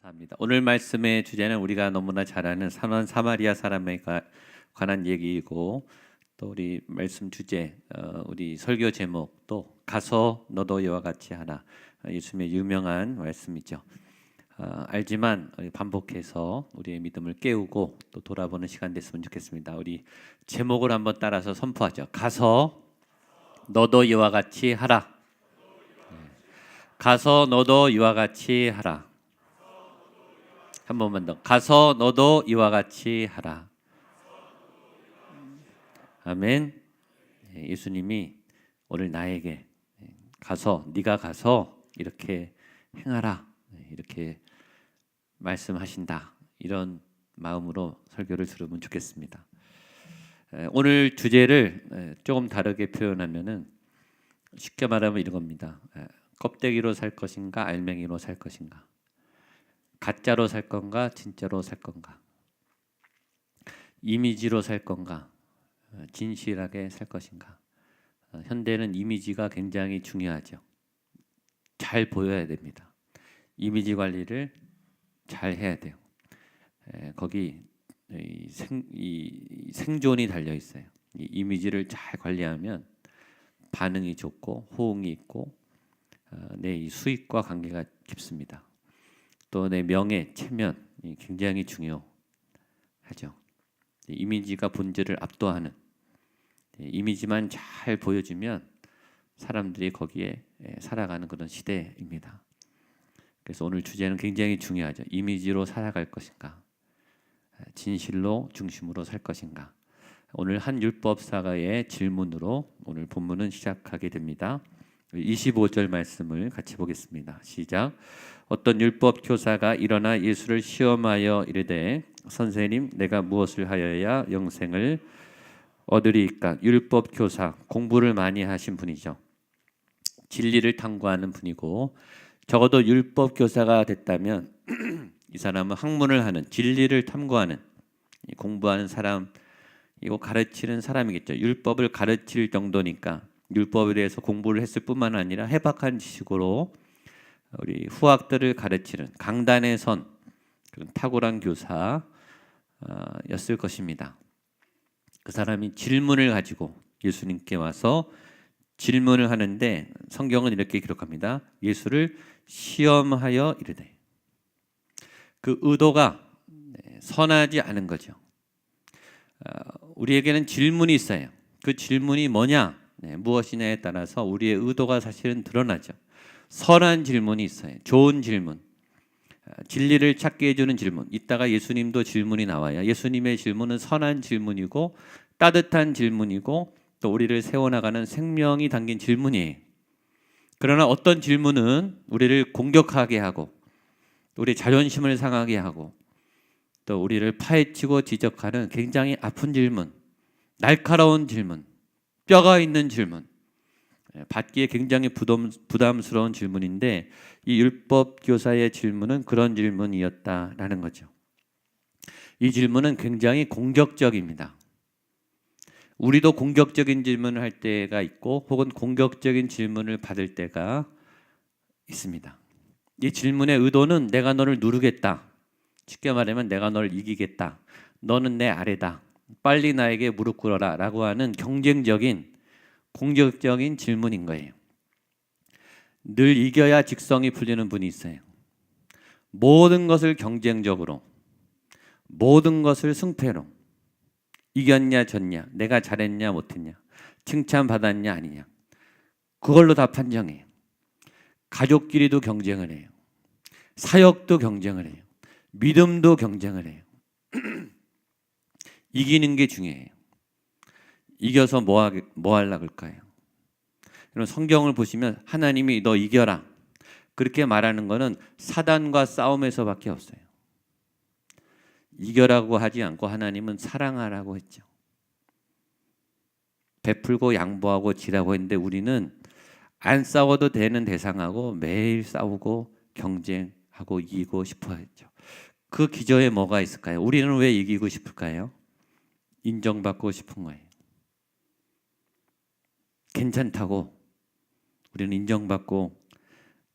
합니다. 오늘 말씀의 주제는 우리가 너무나 잘 아는 선한 사마리아 사람에 관한 얘기이고, 또 우리 말씀 주제, 우리 설교 제목도 가서 너도 이와 같이 하라. 예수님의 유명한 말씀이죠. 알지만 반복해서 우리의 믿음을 깨우고 또 돌아보는 시간 됐으면 좋겠습니다. 우리 제목을 한번 따라서 선포하죠. 가서 너도 이와 같이 하라. 가서 너도 이와 같이 하라. 한 번만 더. 가서 너도 이와 같이 하라. 아멘. 예수님이 오늘 나에게 네가 가서 이렇게 행하라, 이렇게 말씀하신다. 이런 마음으로 설교를 들으면 좋겠습니다. 오늘 주제를 조금 다르게 표현하면은 쉽게 말하면 이런 겁니다. 껍데기로 살 것인가, 알맹이로 살 것인가, 가짜로 살 건가, 진짜로 살 건가, 이미지로 살 건가, 진실하게 살 것인가. 현대는 이미지가 굉장히 중요하죠. 잘 보여야 됩니다. 이미지 관리를 잘 해야 돼요. 거기 생존이 달려 있어요. 이 이미지를 잘 관리하면 반응이 좋고 호응이 있고 내 이 수익과 관계가 깊습니다. 또 내 명예, 체면이 굉장히 중요하죠. 이미지가 본질을 압도하는, 이미지만 잘 보여주면 사람들이 거기에 살아가는 그런 시대입니다. 그래서 오늘 주제는 굉장히 중요하죠. 이미지로 살아갈 것인가, 진실로 중심으로 살 것인가. 오늘 한 율법사가의 질문으로 오늘 본문은 시작하게 됩니다. 25절 말씀을 같이 보겠습니다. 시작. 어떤 율법 교사가 일어나 예수를 시험하여 이르되 선생님, 내가 무엇을 하여야 영생을 얻으리이까? 율법 교사, 공부를 많이 하신 분이죠. 진리를 탐구하는 분이고, 적어도 율법 교사가 됐다면 이 사람은 학문을 하는, 진리를 탐구하는, 공부하는 사람이고 가르치는 사람이겠죠. 율법을 가르칠 정도니까 율법에 대해서 공부를 했을 뿐만 아니라 해박한 지식으로 우리 후학들을 가르치는 강단에 선 그런 탁월한 교사였을 것입니다. 그 사람이 질문을 가지고 예수님께 와서 질문을 하는데 성경은 이렇게 기록합니다. 예수를 시험하여 이르되. 그 의도가 선하지 않은 거죠. 우리에게는 질문이 있어요. 그 질문이 뭐냐, 무엇이냐에 따라서 우리의 의도가 사실은 드러나죠. 선한 질문이 있어요. 좋은 질문, 진리를 찾게 해주는 질문. 이따가 예수님도 질문이 나와요. 예수님의 질문은 선한 질문이고 따뜻한 질문이고 또 우리를 세워나가는 생명이 담긴 질문이에요. 그러나 어떤 질문은 우리를 공격하게 하고 우리 자존심을 상하게 하고 또 우리를 파헤치고 지적하는 굉장히 아픈 질문, 날카로운 질문, 뼈가 있는 질문, 받기에 굉장히 부담스러운 질문인데 이 율법 교사의 질문은 그런 질문이었다라는 거죠. 이 질문은 굉장히 공격적입니다. 우리도 공격적인 질문을 할 때가 있고 혹은 공격적인 질문을 받을 때가 있습니다. 이 질문의 의도는 내가 너를 누르겠다. 쉽게 말하면 내가 너를 이기겠다. 너는 내 아래다. 빨리 나에게 무릎 꿇어라 라고 하는 경쟁적인 공격적인 질문인 거예요. 늘 이겨야 직성이 풀리는 분이 있어요. 모든 것을 경쟁적으로, 모든 것을 승패로, 이겼냐 졌냐, 내가 잘했냐 못했냐, 칭찬받았냐 아니냐, 그걸로 다 판정해요. 가족끼리도 경쟁을 해요. 사역도 경쟁을 해요. 믿음도 경쟁을 해요. 이기는 게 중요해요. 이겨서 뭐 하려고 할까요? 여러분, 성경을 보시면 하나님이 너 이겨라 그렇게 말하는 것은 사단과 싸움에서밖에 없어요. 이겨라고 하지 않고 하나님은 사랑하라고 했죠. 베풀고 양보하고 지라고 했는데 우리는 안 싸워도 되는 대상하고 매일 싸우고 경쟁하고 이기고 싶어 했죠. 그 기저에 뭐가 있을까요? 우리는 왜 이기고 싶을까요? 인정받고 싶은 거예요. 괜찮다고, 우리는 인정받고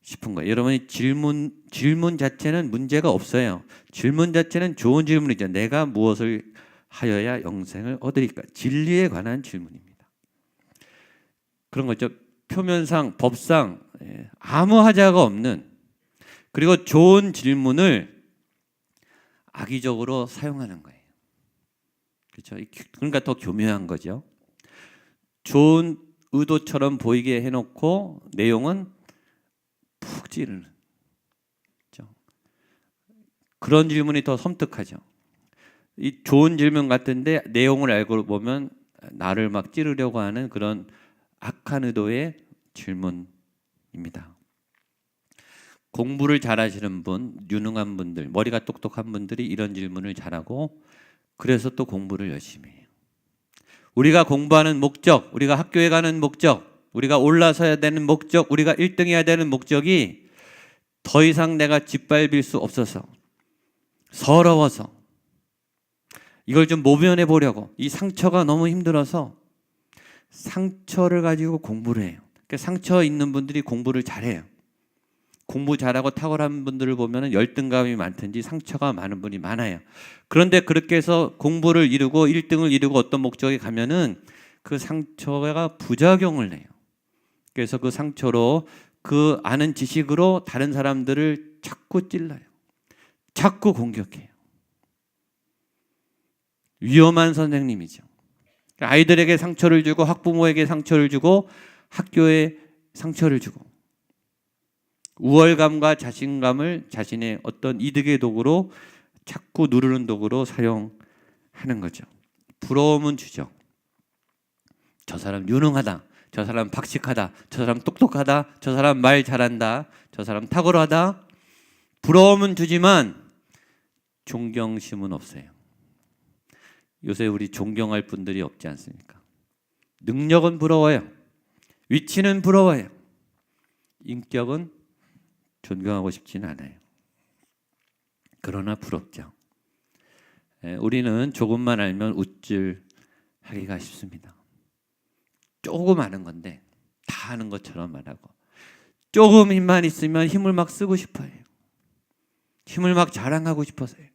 싶은 거예요. 여러분이 질문 자체는 문제가 없어요. 질문 자체는 좋은 질문이죠. 내가 무엇을 하여야 영생을 얻으리까? 진리에 관한 질문입니다. 그런 거죠. 표면상, 법상 아무 하자가 없는, 그리고 좋은 질문을 악의적으로 사용하는 거예요. 그렇죠? 그러니까 더 교묘한 거죠. 좋은 의도처럼 보이게 해놓고 내용은 푹 찌르는, 그렇죠? 그런 질문이 더 섬뜩하죠. 이 좋은 질문 같은데 내용을 알고 보면 나를 막 찌르려고 하는 그런 악한 의도의 질문입니다. 공부를 잘하시는 분, 유능한 분들, 머리가 똑똑한 분들이 이런 질문을 잘하고, 그래서 또 공부를 열심히 해요. 우리가 공부하는 목적, 우리가 학교에 가는 목적, 우리가 올라서야 되는 목적, 우리가 1등 해야 되는 목적이 더 이상 내가 짓밟을 수 없어서, 서러워서, 이걸 좀 모면해 보려고, 이 상처가 너무 힘들어서 상처를 가지고 공부를 해요. 그러니까 상처 있는 분들이 공부를 잘해요. 공부 잘하고 탁월한 분들을 보면 열등감이 많든지 상처가 많은 분이 많아요. 그런데 그렇게 해서 공부를 이루고 1등을 이루고 어떤 목적에 가면은 그 상처가 부작용을 내요. 그래서 그 상처로, 그 아는 지식으로 다른 사람들을 자꾸 찔러요. 자꾸 공격해요. 위험한 선생님이죠. 아이들에게 상처를 주고, 학부모에게 상처를 주고, 학교에 상처를 주고, 우월감과 자신감을 자신의 어떤 이득의 도구로, 자꾸 누르는 도구로 사용하는 거죠. 부러움은 주죠. 저 사람 유능하다, 저 사람 박식하다, 저 사람 똑똑하다, 저 사람 말 잘한다, 저 사람 탁월하다. 부러움은 주지만 존경심은 없어요. 요새 우리 존경할 분들이 없지 않습니까? 능력은 부러워요. 위치는 부러워요. 인격은 존경하고 싶지는 않아요. 그러나 부럽죠. 우리는 조금만 알면 우쭐하기가 쉽습니다. 조금 아는 건데 다 아는 것처럼 말하고, 조금 힘만 있으면 힘을 막 쓰고 싶어요. 힘을 막 자랑하고 싶어서요.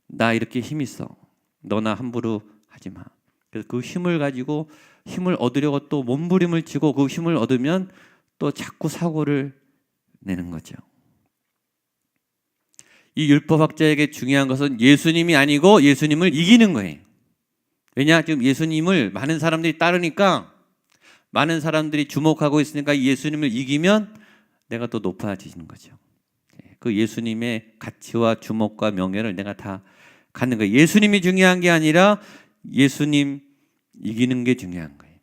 나 이렇게 힘 있어, 너나 함부로 하지 마. 그래서 그 힘을 가지고 힘을 얻으려고 또 몸부림을 치고, 그 힘을 얻으면 또 자꾸 사고를 내는 거죠. 이 율법학자에게 중요한 것은 예수님이 아니고 예수님을 이기는 거예요. 왜냐? 지금 예수님을 많은 사람들이 따르니까, 많은 사람들이 주목하고 있으니까 예수님을 이기면 내가 또 높아지는 거죠. 그 예수님의 가치와 주목과 명예를 내가 다 갖는 거예요. 예수님이 중요한 게 아니라 예수님 이기는 게 중요한 거예요.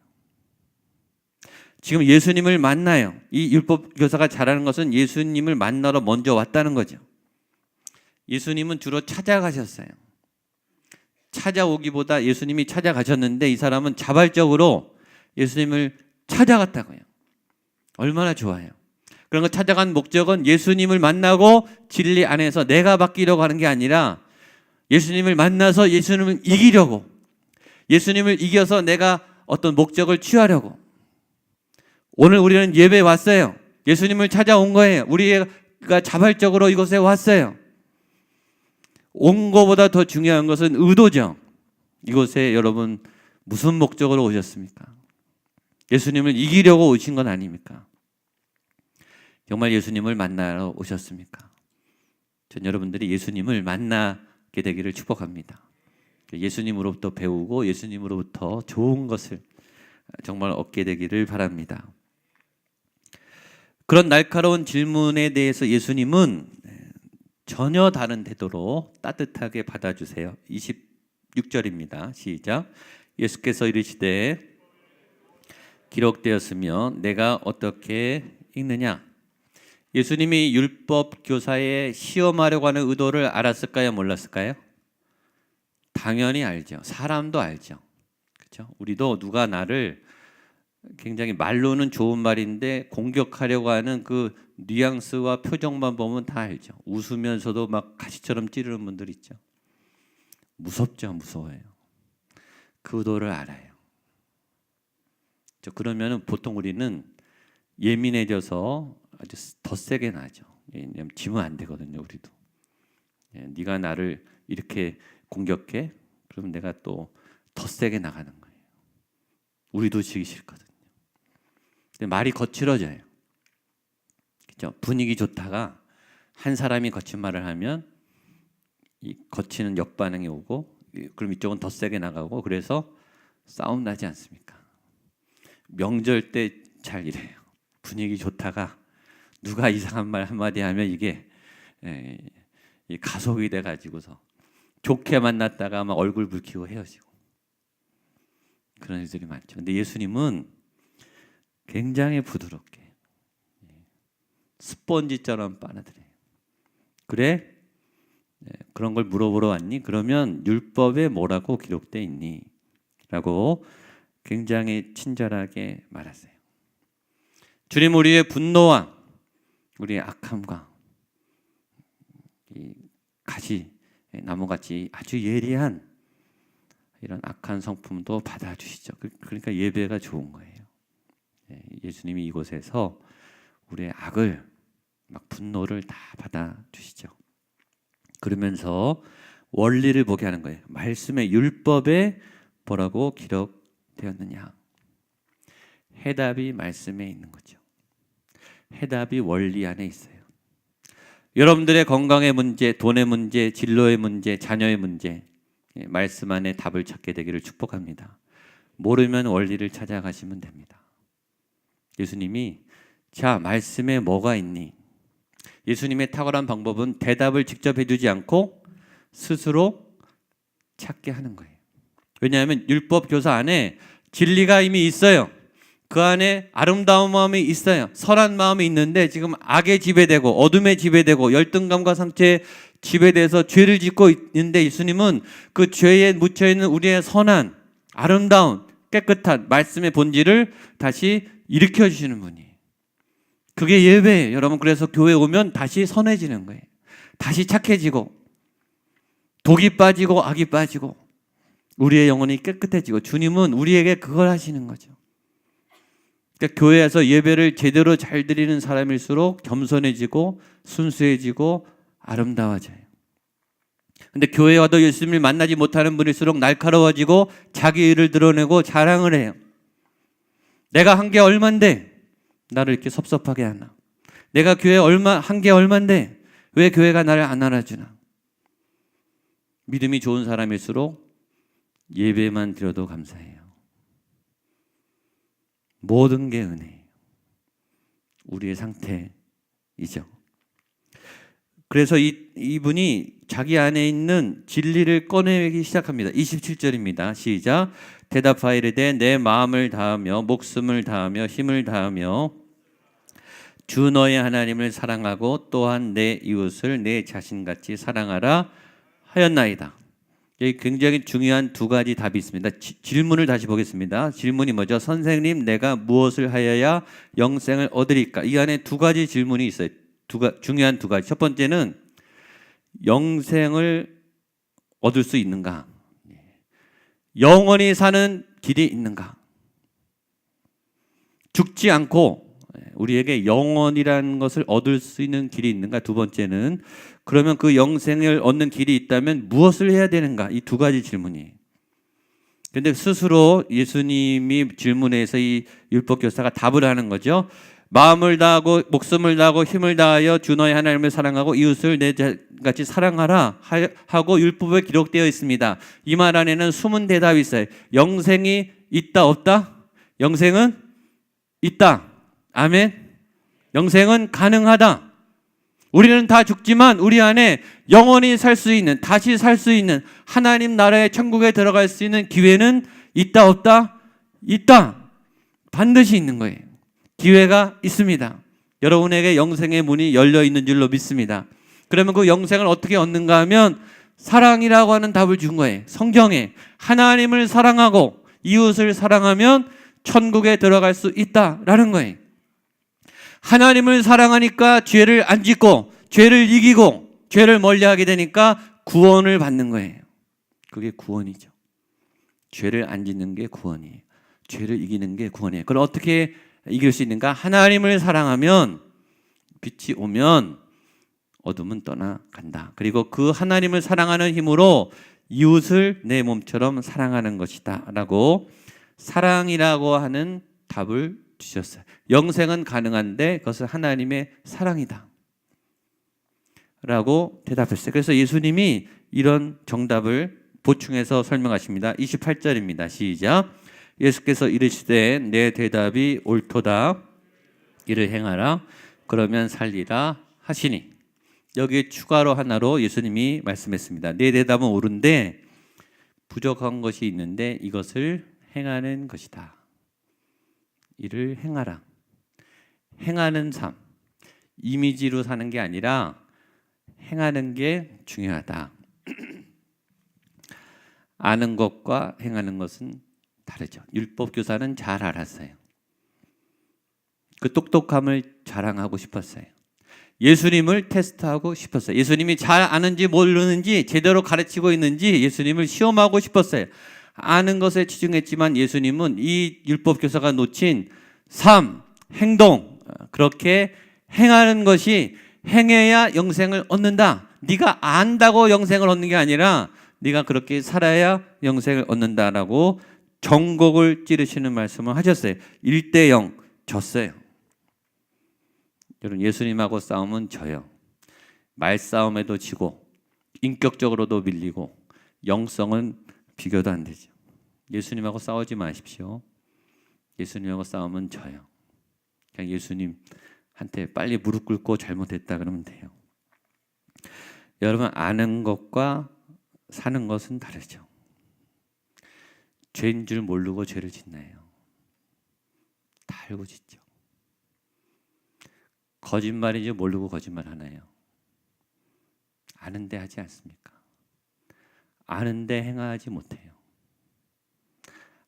지금 예수님을 만나요. 이 율법 교사가 잘하는 것은 예수님을 만나러 먼저 왔다는 거죠. 예수님은 주로 찾아가셨어요. 찾아오기보다 예수님이 찾아가셨는데, 이 사람은 자발적으로 예수님을 찾아갔다고요. 얼마나 좋아요. 그런 거 찾아간 목적은 예수님을 만나고 진리 안에서 내가 바뀌려고 하는 게 아니라, 예수님을 만나서 예수님을 이기려고, 예수님을 이겨서 내가 어떤 목적을 취하려고. 오늘 우리는 예배에 왔어요. 예수님을 찾아온 거예요. 우리가 자발적으로 이곳에 왔어요. 온 것보다 더 중요한 것은 의도죠. 이곳에 여러분 무슨 목적으로 오셨습니까? 예수님을 이기려고 오신 건 아닙니까? 정말 예수님을 만나러 오셨습니까? 전 여러분들이 예수님을 만나게 되기를 축복합니다. 예수님으로부터 배우고 예수님으로부터 좋은 것을 정말 얻게 되기를 바랍니다. 그런 날카로운 질문에 대해서 예수님은 전혀 다른 태도로 따뜻하게 받아주세요. 26절입니다. 시작. 예수께서 이르시되 기록되었으며 내가 어떻게 읽느냐? 예수님이 율법 교사에 시험하려고 하는 의도를 알았을까요? 몰랐을까요? 당연히 알죠. 사람도 알죠. 그렇죠? 우리도 누가 나를 굉장히 말로는 좋은 말인데 공격하려고 하는 그 뉘앙스와 표정만 보면 다 알죠. 웃으면서도 막 가시처럼 찌르는 분들 있죠. 무섭죠. 무서워요. 그 의도를 알아요. 그러면 보통 우리는 예민해져서 아주 더 세게 나죠. 왜냐면 지면 안 되거든요, 우리도. 네가 나를 이렇게 공격해? 그러면 내가 또 더 세게 나가는 거예요. 우리도 지기 싫거든요. 근데 말이 거칠어져요. 그렇죠? 분위기 좋다가 한 사람이 거친 말을 하면 이 거치는 역반응이 오고, 그럼 이쪽은 더 세게 나가고, 그래서 싸움 나지 않습니까? 명절 때 잘 이래요. 분위기 좋다가 누가 이상한 말 한마디 하면 이게 가속이 돼 가지고서 좋게 만났다가 막 얼굴 붉히고 헤어지고 그런 일들이 많죠. 근데 예수님은 굉장히 부드럽게 스펀지처럼 빨아들여요. 그래? 그런 걸 물어보러 왔니? 그러면 율법에 뭐라고 기록되어 있니? 라고 굉장히 친절하게 말하세요. 주님, 우리의 분노와 우리의 악함과 이 가시 나무같이 아주 예리한 이런 악한 성품도 받아주시죠. 그러니까 예배가 좋은 거예요. 예수님이 이곳에서 우리의 악을 막 분노를 다 받아주시죠. 그러면서 원리를 보게 하는 거예요. 말씀의 율법에 뭐라고 기록되었느냐? 해답이 말씀에 있는 거죠. 해답이 원리 안에 있어요. 여러분들의 건강의 문제, 돈의 문제, 진로의 문제, 자녀의 문제, 말씀 안에 답을 찾게 되기를 축복합니다. 모르면 원리를 찾아가시면 됩니다. 예수님이 자, 말씀에 뭐가 있니? 예수님의 탁월한 방법은 대답을 직접 해주지 않고 스스로 찾게 하는 거예요. 왜냐하면 율법 교사 안에 진리가 이미 있어요. 그 안에 아름다운 마음이 있어요. 선한 마음이 있는데 지금 악에 지배되고 어둠에 지배되고 열등감과 상처에 지배돼서 죄를 짓고 있는데 예수님은 그 죄에 묻혀있는 우리의 선한 아름다운 깨끗한 말씀의 본질을 다시 일으켜주시는 분이에요. 그게 예배예요. 여러분, 그래서 교회 오면 다시 선해지는 거예요. 다시 착해지고 독이 빠지고 악이 빠지고 우리의 영혼이 깨끗해지고 주님은 우리에게 그걸 하시는 거죠. 그러니까 교회에서 예배를 제대로 잘 드리는 사람일수록 겸손해지고 순수해지고 아름다워져요. 근데 교회에 와도 예수님을 만나지 못하는 분일수록 날카로워지고 자기 일을 드러내고 자랑을 해요. 내가 한 게 얼만데 나를 이렇게 섭섭하게 하나? 내가 교회 한 게 얼만데 왜 교회가 나를 안 알아주나? 믿음이 좋은 사람일수록 예배만 드려도 감사해요. 모든 게 은혜예요. 우리의 상태이죠. 그래서 이분이 자기 안에 있는 진리를 꺼내기 시작합니다. 27절입니다. 시작. 대답하이르되 내 마음을 다하며 목숨을 다하며 힘을 다하며 주 너의 하나님을 사랑하고 또한 내 이웃을 내 자신같이 사랑하라 하였나이다. 여기 굉장히 중요한 두 가지 답이 있습니다. 질문을 다시 보겠습니다. 질문이 뭐죠? 선생님, 내가 무엇을 하여야 영생을 얻으리까? 이 안에 두 가지 질문이 있어요. 중요한 두 가지. 첫 번째는 영생을 얻을 수 있는가? 영원히 사는 길이 있는가? 죽지 않고 우리에게 영원이라는 것을 얻을 수 있는 길이 있는가? 두 번째는 그러면 그 영생을 얻는 길이 있다면 무엇을 해야 되는가? 이 두 가지 질문이에요. 그런데 스스로 예수님이 질문해서 이 율법교사가 답을 하는 거죠. 마음을 다하고 목숨을 다하고 힘을 다하여 주 너의 하나님을 사랑하고 이웃을 내 같이 사랑하라 하고 율법에 기록되어 있습니다. 이 말 안에는 숨은 대답이 있어요. 영생이 있다 없다? 영생은 있다. 아멘. 영생은 가능하다. 우리는 다 죽지만 우리 안에 영원히 살 수 있는, 다시 살 수 있는 하나님 나라의 천국에 들어갈 수 있는 기회는 있다 없다? 있다. 반드시 있는 거예요. 기회가 있습니다. 여러분에게 영생의 문이 열려 있는 줄로 믿습니다. 그러면 그 영생을 어떻게 얻는가 하면 사랑이라고 하는 답을 준 거예요. 성경에 하나님을 사랑하고 이웃을 사랑하면 천국에 들어갈 수 있다라는 거예요. 하나님을 사랑하니까 죄를 안 짓고 죄를 이기고 죄를 멀리하게 되니까 구원을 받는 거예요. 그게 구원이죠. 죄를 안 짓는 게 구원이에요. 죄를 이기는 게 구원이에요. 그럼 어떻게 이길 수 있는가? 하나님을 사랑하면 빛이 오면 어둠은 떠나간다. 그리고 그 하나님을 사랑하는 힘으로 이웃을 내 몸처럼 사랑하는 것이다 라고 사랑이라고 하는 답을 주셨어요. 영생은 가능한데 그것은 하나님의 사랑이다 라고 대답했어요. 그래서 예수님이 이런 정답을 보충해서 설명하십니다. 28절입니다. 시작. 예수께서 이르시되 내 대답이 옳도다. 이를 행하라. 그러면 살리라 하시니. 여기 추가로 하나로 예수님이 말씀했습니다. 내 대답은 옳은데 부족한 것이 있는데 이것을 행하는 것이다. 이를 행하라. 행하는 삶. 이미지로 사는 게 아니라 행하는 게 중요하다. 아는 것과 행하는 것은 다르죠. 율법 교사는 잘 알았어요. 그 똑똑함을 자랑하고 싶었어요. 예수님을 테스트하고 싶었어요. 예수님이 잘 아는지 모르는지 제대로 가르치고 있는지 예수님을 시험하고 싶었어요. 아는 것에 치중했지만 예수님은 이 율법 교사가 놓친 삶, 행동, 그렇게 행하는 것이 행해야 영생을 얻는다. 네가 안다고 영생을 얻는 게 아니라 네가 그렇게 살아야 영생을 얻는다라고 정곡을 찌르시는 말씀을 하셨어요. 1대0 졌어요. 여러분, 예수님하고 싸우면 져요. 말싸움에도 지고 인격적으로도 밀리고 영성은 비교도 안 되죠. 예수님하고 싸우지 마십시오. 예수님하고 싸우면 져요. 그냥 예수님한테 빨리 무릎 꿇고 잘못했다 그러면 돼요. 여러분, 아는 것과 사는 것은 다르죠. 죄인 줄 모르고 죄를 짓나요? 다 알고 짓죠. 거짓말인지 모르고 거짓말 하나요? 아는데 하지 않습니까? 아는데 행하지 못해요.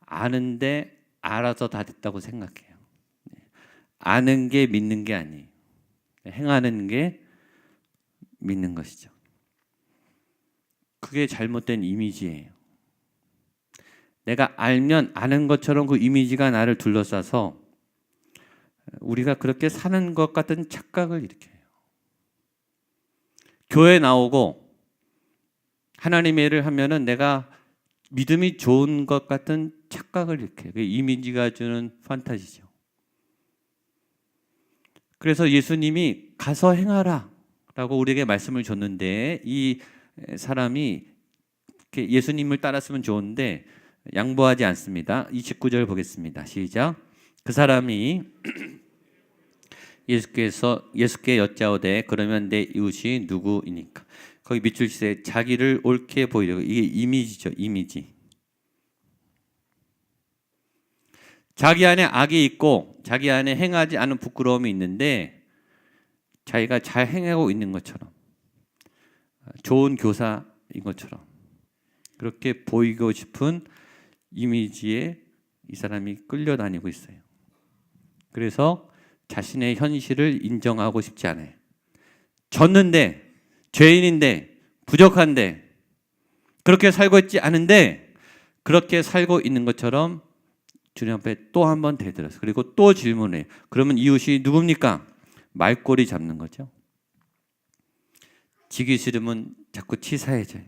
아는데 알아서 다 됐다고 생각해요. 아는 게 믿는 게 아니에요. 행하는 게 믿는 것이죠. 그게 잘못된 이미지예요. 내가 알면 아는 것처럼 그 이미지가 나를 둘러싸서 우리가 그렇게 사는 것 같은 착각을 일으켜요. 교회 나오고 하나님의 일을 하면은 내가 믿음이 좋은 것 같은 착각을 일으켜요. 그게 이미지가 주는 판타지죠. 그래서 예수님이 가서 행하라 라고 우리에게 말씀을 줬는데 이 사람이 예수님을 따랐으면 좋은데 양보하지 않습니다. 29절 보겠습니다. 시작. 그 사람이 예수께 여짜오되 그러면 내 이웃이 누구이니까. 거기 밑줄 치세요. 자기를 옳게 보이려고. 이게 이미지죠. 이미지. 자기 안에 악이 있고 자기 안에 행하지 않은 부끄러움이 있는데 자기가 잘 행하고 있는 것처럼 좋은 교사인 것처럼 그렇게 보이고 싶은 이미지에 이 사람이 끌려다니고 있어요. 그래서 자신의 현실을 인정하고 싶지 않아요. 졌는데, 죄인인데, 부족한데, 그렇게 살고 있지 않은데 그렇게 살고 있는 것처럼 주님 앞에 또 한 번 대들어서 그리고 또 질문해요. 그러면 이웃이 누굽니까? 말꼬리 잡는 거죠. 지기 싫으면 자꾸 치사해져요.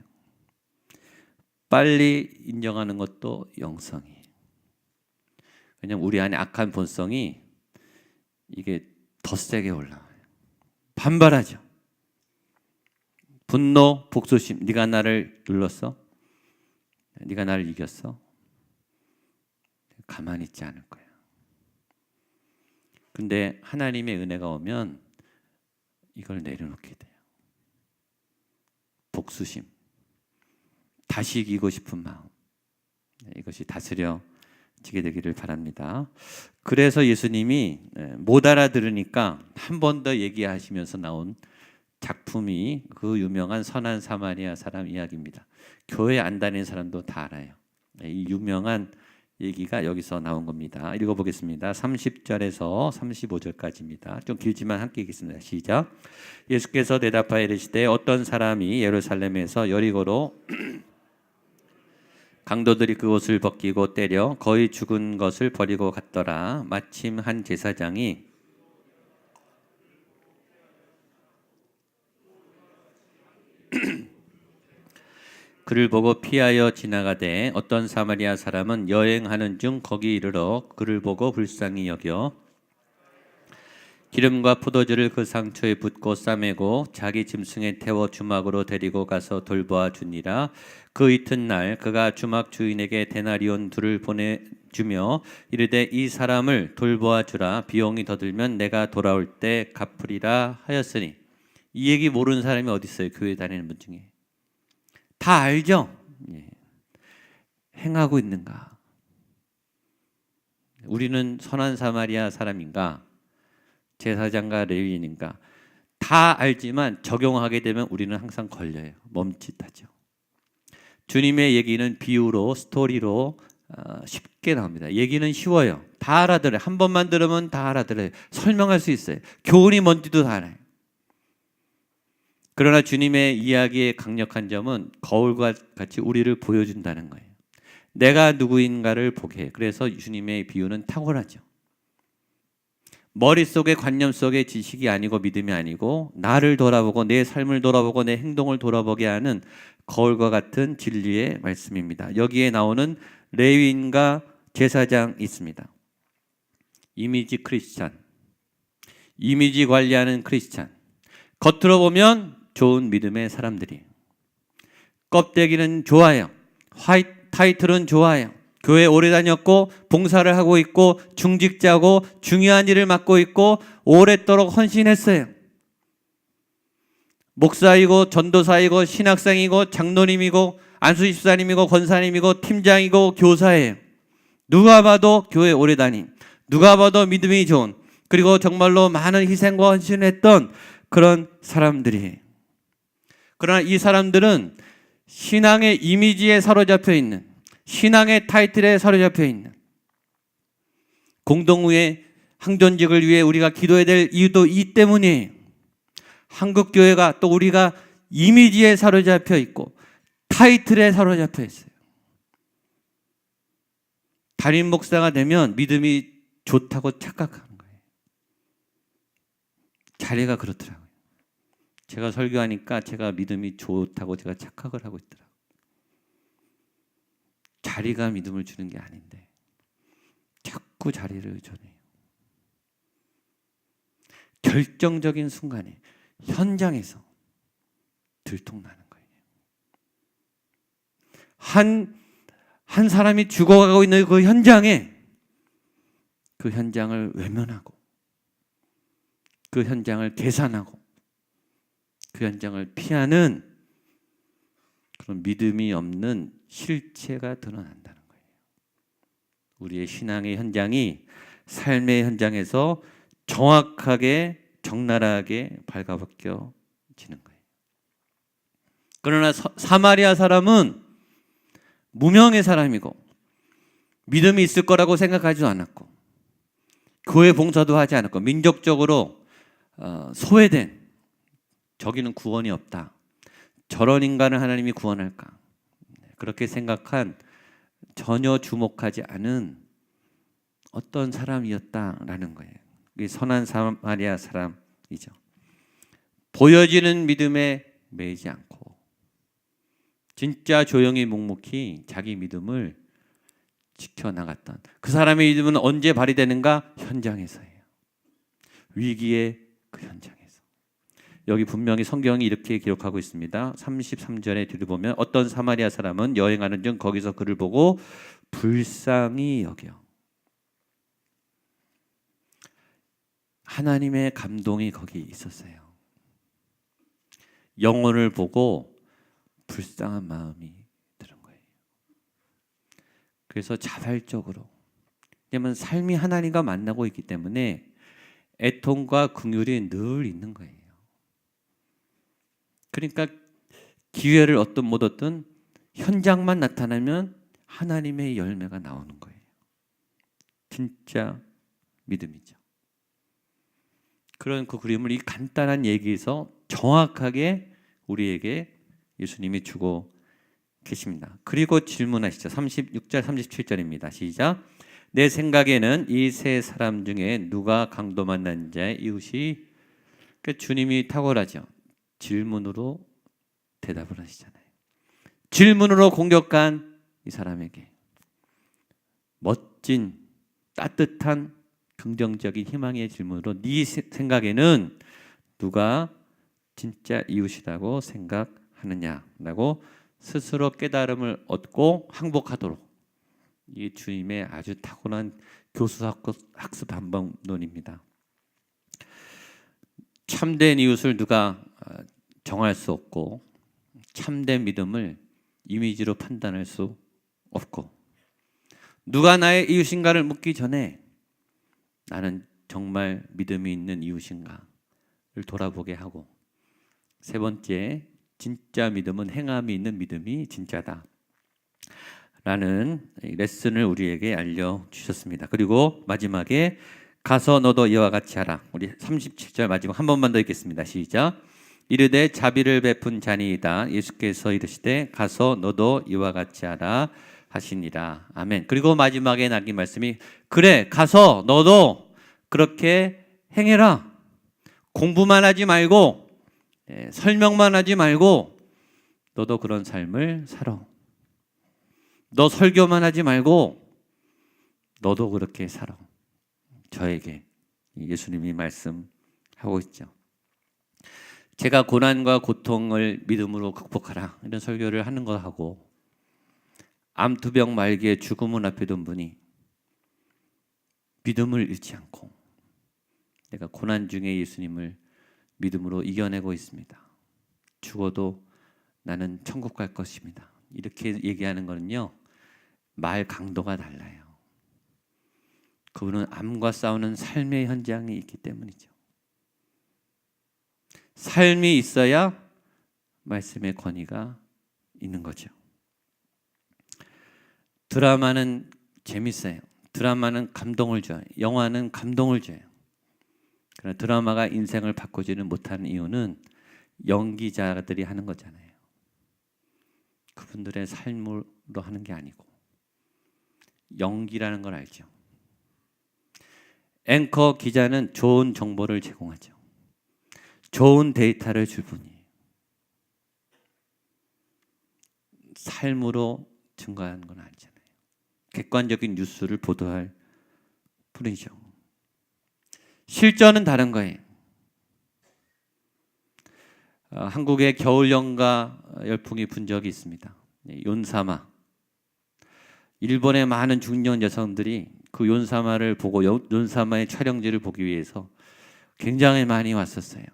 빨리 인정하는 것도 영성이에요. 왜냐하면 우리 안에 악한 본성이 이게 더 세게 올라와요. 반발하죠. 분노, 복수심. 네가 나를 눌렀어? 네가 나를 이겼어? 가만히 있지 않을 거야. 근데 하나님의 은혜가 오면 이걸 내려놓게 돼요. 복수심. 다시 이기고 싶은 마음. 이것이 다스려지게 되기를 바랍니다. 그래서 예수님이 못 알아들으니까 한 번 더 얘기하시면서 나온 작품이 그 유명한 선한 사마리아 사람 이야기입니다. 교회 안 다니는 사람도 다 알아요. 이 유명한 얘기가 여기서 나온 겁니다. 읽어보겠습니다. 30절에서 35절까지입니다. 좀 길지만 함께 읽겠습니다. 시작. 예수께서 대답하여 이르시되 어떤 사람이 예루살렘에서 여리고로 강도들이 그 옷을 벗기고 때려 거의 죽은 것을 버리고 갔더라. 마침 한 제사장이 그를 보고 피하여 지나가되 어떤 사마리아 사람은 여행하는 중 거기 이르러 그를 보고 불쌍히 여겨 기름과 포도주를 그 상처에 붓고 싸매고 자기 짐승에 태워 주막으로 데리고 가서 돌보아 주니라. 그 이튿날 그가 주막 주인에게 데나리온 둘을 보내주며 이르되 이 사람을 돌보아 주라. 비용이 더 들면 내가 돌아올 때 갚으리라 하였으니. 이 얘기 모르는 사람이 어디 있어요? 교회 다니는 분 중에. 다 알죠? 예. 행하고 있는가? 우리는 선한 사마리아 사람인가? 제사장과 레위인인가? 다 알지만 적용하게 되면 우리는 항상 걸려요. 멈칫하죠. 주님의 얘기는 비유로, 스토리로 쉽게 나옵니다. 얘기는 쉬워요. 다 알아들어요. 한 번만 들으면 다 알아들어요. 설명할 수 있어요. 교훈이 뭔지도 다 알아요. 그러나 주님의 이야기의 강력한 점은 거울과 같이 우리를 보여준다는 거예요. 내가 누구인가를 보게 해요. 그래서 주님의 비유는 탁월하죠. 머릿속에 관념 속의 지식이 아니고 믿음이 아니고 나를 돌아보고 내 삶을 돌아보고 내 행동을 돌아보게 하는 거울과 같은 진리의 말씀입니다. 여기에 나오는 레위인과 제사장이 있습니다. 이미지 크리스찬, 이미지 관리하는 크리스찬. 겉으로 보면 좋은 믿음의 사람들이, 껍데기는 좋아요. 타이틀은 좋아요. 교회 오래 다녔고 봉사를 하고 있고 중직자고 중요한 일을 맡고 있고 오랫도록 헌신했어요. 목사이고 전도사이고 신학생이고 장로님이고 안수집사님이고 권사님이고 팀장이고 교사예요. 누가 봐도 교회 오래 다닌, 누가 봐도 믿음이 좋은, 그리고 정말로 많은 희생과 헌신을 했던 그런 사람들이에요. 그러나 이 사람들은 신앙의 이미지에 사로잡혀 있는, 신앙의 타이틀에 사로잡혀 있는, 공동우의 항존직을 위해 우리가 기도해야 될 이유도 이 때문이에요. 한국교회가 또 우리가 이미지에 사로잡혀 있고 타이틀에 사로잡혀 있어요. 담임 목사가 되면 믿음이 좋다고 착각하는 거예요. 자리가 그렇더라고요. 제가 설교하니까 제가 믿음이 좋다고 제가 착각을 하고 있더라고요. 자리가 믿음을 주는 게 아닌데 자꾸 자리를 전해요. 결정적인 순간에 현장에서 들통나는 거예요. 한 사람이 죽어가고 있는 그 현장에 그 현장을 외면하고 그 현장을 계산하고 그 현장을 피하는 그런 믿음이 없는 실체가 드러난다는 거예요. 우리의 신앙의 현장이 삶의 현장에서 정확하게 적나라하게 발가벗겨지는 거예요. 그러나 사마리아 사람은 무명의 사람이고 믿음이 있을 거라고 생각하지도 않았고 교회 봉사도 하지 않았고 민족적으로 소외된, 저기는 구원이 없다, 저런 인간을 하나님이 구원할까, 그렇게 생각한, 전혀 주목하지 않은 어떤 사람이었다라는 거예요. 그게 선한 사마리아 사람이죠. 보여지는 믿음에 매이지 않고 진짜 조용히 묵묵히 자기 믿음을 지켜나갔던 그 사람의 믿음은 언제 발휘되는가? 현장에서예요. 위기의 그 현장에서. 여기 분명히 성경이 이렇게 기록하고 있습니다. 33절에 뒤를 보면 어떤 사마리아 사람은 여행하는 중 거기서 그를 보고 불쌍히 여겨. 하나님의 감동이 거기 있었어요. 영혼을 보고 불쌍한 마음이 드는 거예요. 그래서 자발적으로, 왜냐하면 삶이 하나님과 만나고 있기 때문에 애통과 긍휼이 늘 있는 거예요. 그러니까 기회를 얻든 못 얻든 현장만 나타나면 하나님의 열매가 나오는 거예요. 진짜 믿음이죠. 그런 그 그림을 이 간단한 얘기에서 정확하게 우리에게 예수님이 주고 계십니다. 그리고 질문하시죠. 36절 37절입니다. 시작. 내 생각에는 이 세 사람 중에 누가 강도 만난 자의 이웃이, 주님이 탁월하죠. 질문으로 대답을 하시잖아요. 질문으로 공격한 이 사람에게 멋진 따뜻한 긍정적인 희망의 질문으로 네 생각에는 누가 진짜 이웃이라고 생각하느냐라고 스스로 깨달음을 얻고 항복하도록, 이 주님의 아주 타고난 교수 학습 방법론입니다. 참된 이웃을 누가 정할 수 없고 참된 믿음을 이미지로 판단할 수 없고, 누가 나의 이웃인가를 묻기 전에 나는 정말 믿음이 있는 이웃인가를 돌아보게 하고, 세 번째, 진짜 믿음은 행함이 있는 믿음이 진짜다 라는 레슨을 우리에게 알려주셨습니다. 그리고 마지막에 가서 너도 이와 같이 하라. 우리 37절 마지막 한 번만 더 읽겠습니다. 시작. 이르되 자비를 베푼 자니이다. 예수께서 이르시되 가서 너도 이와 같이 하라 하시니라. 아멘. 그리고 마지막에 남긴 말씀이, 그래 가서 너도 그렇게 행해라. 공부만 하지 말고 설명만 하지 말고 너도 그런 삶을 살아. 너 설교만 하지 말고 너도 그렇게 살아. 저에게 예수님이 말씀하고 있죠. 제가 고난과 고통을 믿음으로 극복하라 이런 설교를 하는 거 하고, 암투병 말기에 죽음은 앞에 둔 분이 믿음을 잃지 않고 내가 고난 중에 예수님을 믿음으로 이겨내고 있습니다. 죽어도 나는 천국 갈 것입니다. 이렇게 얘기하는 거는요, 말 강도가 달라요. 그분은 암과 싸우는 삶의 현장이 있기 때문이죠. 삶이 있어야 말씀의 권위가 있는 거죠. 드라마는 재밌어요. 드라마는 감동을 줘요. 영화는 감동을 줘요. 그러나 드라마가 인생을 바꾸지는 못하는 이유는 연기자들이 하는 거잖아요. 그분들의 삶으로 하는 게 아니고 연기라는 걸 알죠. 앵커 기자는 좋은 정보를 제공하죠. 좋은 데이터를 줄 뿐이에요. 삶으로 증거하는 건 아니잖아요. 객관적인 뉴스를 보도할 뿐이죠. 실전은 다른 거예요. 한국에 겨울 연가 열풍이 분 적이 있습니다. 욘사마. 일본의 많은 중년 여성들이 그 욘사마를 보고 욘사마의 촬영지를 보기 위해서 굉장히 많이 왔었어요.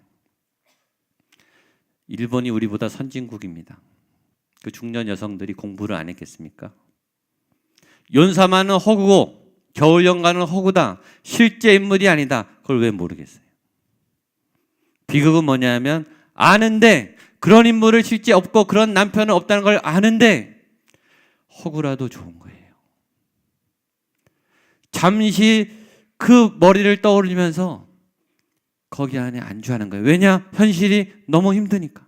일본이 우리보다 선진국입니다. 그 중년 여성들이 공부를 안 했겠습니까? 욘사마는 허구고 겨울 연가는 허구다. 실제 인물이 아니다. 그걸 왜 모르겠어요? 비극은 뭐냐면 아는데, 그런 인물을 실제 없고 그런 남편은 없다는 걸 아는데 허구라도 좋은 거예요. 잠시 그 머리를 떠올리면서 거기 안에 안주하는 거예요. 왜냐? 현실이 너무 힘드니까.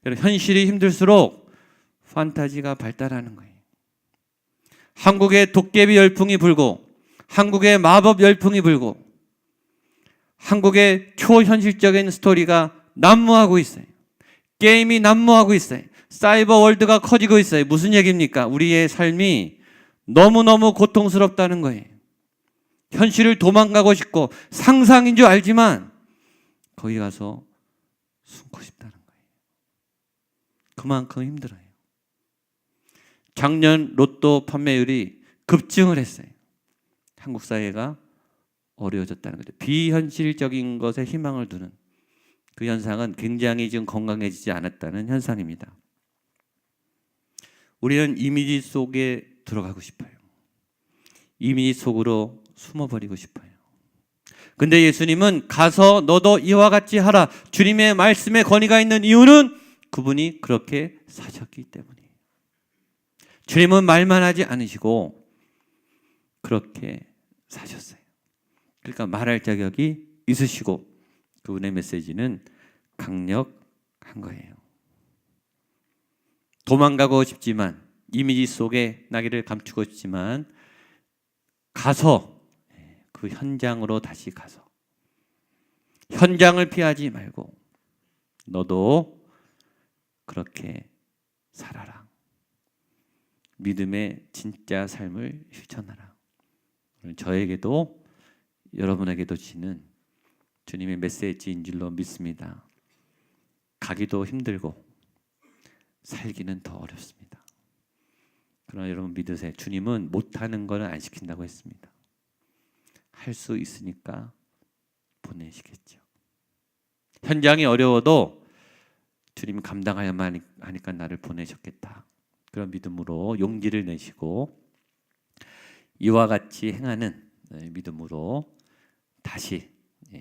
현실이 힘들수록 판타지가 발달하는 거예요. 한국의 도깨비 열풍이 불고, 한국의 마법 열풍이 불고, 한국의 초현실적인 스토리가 난무하고 있어요. 게임이 난무하고 있어요. 사이버 월드가 커지고 있어요. 무슨 얘기입니까? 우리의 삶이 너무너무 고통스럽다는 거예요. 현실을 도망가고 싶고 상상인 줄 알지만 거기 가서 숨고 싶다는 거예요. 그만큼 힘들어요. 작년 로또 판매율이 급증을 했어요. 한국 사회가 어려워졌다는 거죠. 비현실적인 것에 희망을 두는 그 현상은 굉장히 지금 건강해지지 않았다는 현상입니다. 우리는 이미지 속에 들어가고 싶어요. 이미지 속으로 숨어버리고 싶어요. 근데 예수님은 가서 너도 이와 같이 하라. 주님의 말씀에 권위가 있는 이유는 그분이 그렇게 사셨기 때문이에요. 주님은 말만 하지 않으시고 그렇게 사셨어요. 그러니까 말할 자격이 있으시고 그분의 메시지는 강력한 거예요. 도망가고 싶지만, 이미지 속에 나기를 감추고 싶지만 가서 그 현장으로 다시 가서 현장을 피하지 말고 너도 그렇게 살아라. 믿음의 진짜 삶을 실천하라. 저에게도 여러분에게도 주시는 주님의 메시지인 줄로 믿습니다. 가기도 힘들고 살기는 더 어렵습니다. 그러나 여러분 믿으세요. 주님은 못하는 것은 안 시킨다고 했습니다. 할 수 있으니까 보내시겠죠. 현장이 어려워도 주님이 감당하야만 하니까 나를 보내셨겠다. 그런 믿음으로 용기를 내시고 이와 같이 행하는 믿음으로 다시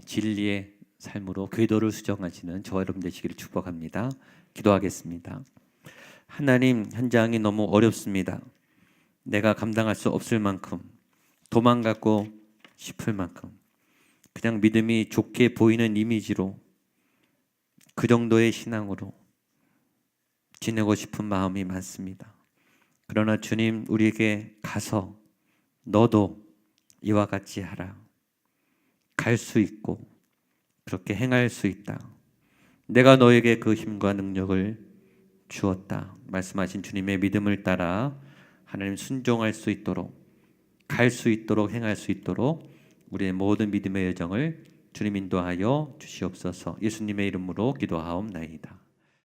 진리의 삶으로 궤도를 수정하시는 저와 여러분 되시기를 축복합니다. 기도하겠습니다. 하나님, 현장이 너무 어렵습니다. 내가 감당할 수 없을 만큼, 도망가고 싶을 만큼, 그냥 믿음이 좋게 보이는 이미지로, 그 정도의 신앙으로 지내고 싶은 마음이 많습니다. 그러나 주님, 우리에게 가서 너도 이와 같이 하라. 갈 수 있고 그렇게 행할 수 있다. 내가 너에게 그 힘과 능력을 주었다. 말씀하신 주님의 믿음을 따라 하나님 순종할 수 있도록, 갈 수 있도록, 행할 수 있도록 우리의 모든 믿음의 여정을 주님 인도하여 주시옵소서. 예수님의 이름으로 기도하옵나이다.